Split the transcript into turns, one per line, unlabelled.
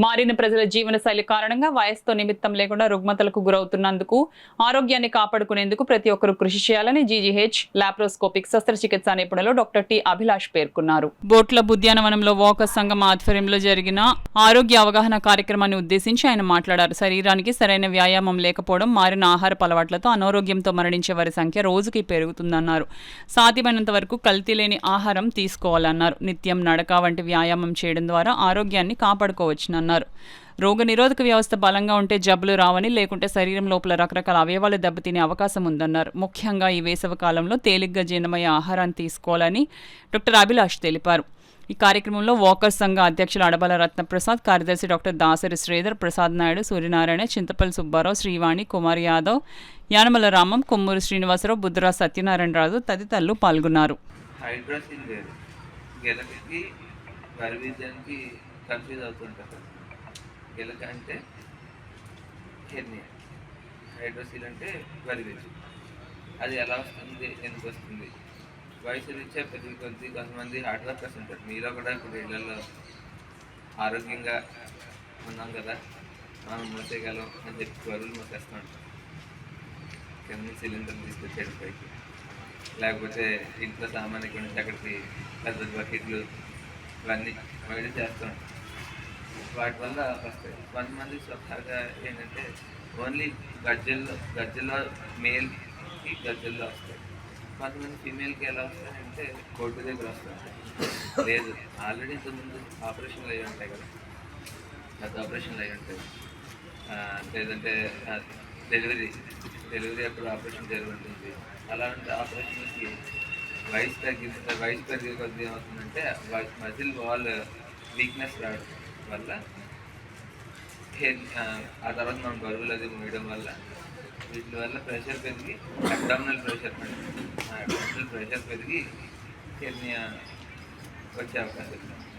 మారిన ప్రజల జీవనశైలి కారణంగా వయసుతో నిమిత్తం లేకుండా రుగ్మతలకు గురవుతున్నందుకు ఆరోగ్యాన్ని కాపాడుకునేందుకు ప్రతి ఒక్కరూ కృషి చేయాలని జీజీహెచ్ లాప్రోస్కోపిక్ శస్త్రచికిత్సా నిపుణులు డాక్టర్ టి అభిలాష్ పేర్కొన్నారు. బోట్ల ఉద్యానవనంలో వాకర్స్ సంఘం ఆధ్వర్యంలో జరిగిన ఆరోగ్య అవగాహన కార్యక్రమాన్ని ఉద్దేశించి ఆయన మాట్లాడారు. శరీరానికి సరైన వ్యాయామం లేకపోవడం, మారిన ఆహారపు అలవాట్లతో అనారోగ్యంతో మరణించే వారి సంఖ్య రోజుకి పెరుగుతుందన్నారు. సాధ్యమైనంత వరకు కల్తీ లేని ఆహారం తీసుకోవాలన్నారు. నిత్యం నడక వంటి వ్యాయామం చేయడం ద్వారా ఆరోగ్యాన్ని కాపాడుకోవచ్చునన్నారు. రోగనిరోధక వ్యవస్థ బలంగా ఉంటే జబ్బులు రావని, లేకుంటే శరీరం లోపల రకరకాల అవయవాలు దెబ్బతినే అవకాశం ఉందన్నారు. ముఖ్యంగా ఈ వేసవి కాలంలో తేలిగ్గా జీర్ణమయ్యే ఆహారాన్ని తీసుకోవాలని డాక్టర్ అభిలాష్ తెలిపారు. ఈ కార్యక్రమంలో వాకర్స్ సంఘ అధ్యక్షులు అడబల రత్నప్రసాద్, కార్యదర్శి డాక్టర్ దాసరి శ్రీధర్, ప్రసాద్ నాయుడు, సూర్యనారాయణ, చింతపల్లి సుబ్బారావు, శ్రీవాణి, కుమార్ యాదవ్, యానమల రామం, కొమ్మూరు శ్రీనివాసరావు, బుద్ధరా సత్యనారాయణ రాజు తదితరులు పాల్గొన్నారు.
కన్ఫ్యూజ్ అవుతుంటారు. గిలక అంటే హెర్నియా, హైడ్రోసిల్ అంటే వరివేజు. అది ఎలా వస్తుంది, ఎందుకు వస్తుంది? వయసు రీత్యా పెరిగి కొద్ది కొంతమంది హార్డ్ వర్కర్స్ ఉంటారు. మీలో కూడా ఇప్పుడు ఇళ్లలో ఆరోగ్యంగా ఉన్నాం కదా, మనం మోసేయగలం అని చెప్పి బరువులు మోసేస్తూ ఉంటాం. కింద సిలిండర్ తీసుకొచ్చేది పైకి, లేకపోతే ఇంట్లో సామాన్య కొన్ని అక్కడికి పెద్ద బకెట్లు ఇవన్నీ వేడి చేస్తూ ఉంటాం. వాటి వల్ల వస్తాయి. కొంతమంది స్వతహాగా ఏంటంటే ఓన్లీ గజ్జల్లో మేల్కి గజ్జల్లో వస్తాయి. కొంతమంది ఫీమేల్కి ఎలా వస్తాయంటే కోర్టు దగ్గర వస్తాయి. లేదు, ఆల్రెడీ ఇంతకుముందు ఆపరేషన్లు అయ్యి ఉంటాయి కదా, పెద్ద ఆపరేషన్లు అయ్యి ఉంటాయి. లేదంటే డెలివరీ అప్పుడు ఆపరేషన్ జరిగి ఉంటుంది. అలాంటి ఆపరేషన్కి వయసు పెరిగే కొద్ది ఏమవుతుందంటే మజిల్ వాల్ వీక్నెస్ రావడం వల్ల, ఆ తర్వాత మనం బరువులు అది మోయడం వల్ల, వీటి వల్ల ప్రెషర్ పెరిగి అబ్డామినల్ ప్రెషర్ పెరిగి హెర్నియా వచ్చే అవకాశం ఉంది.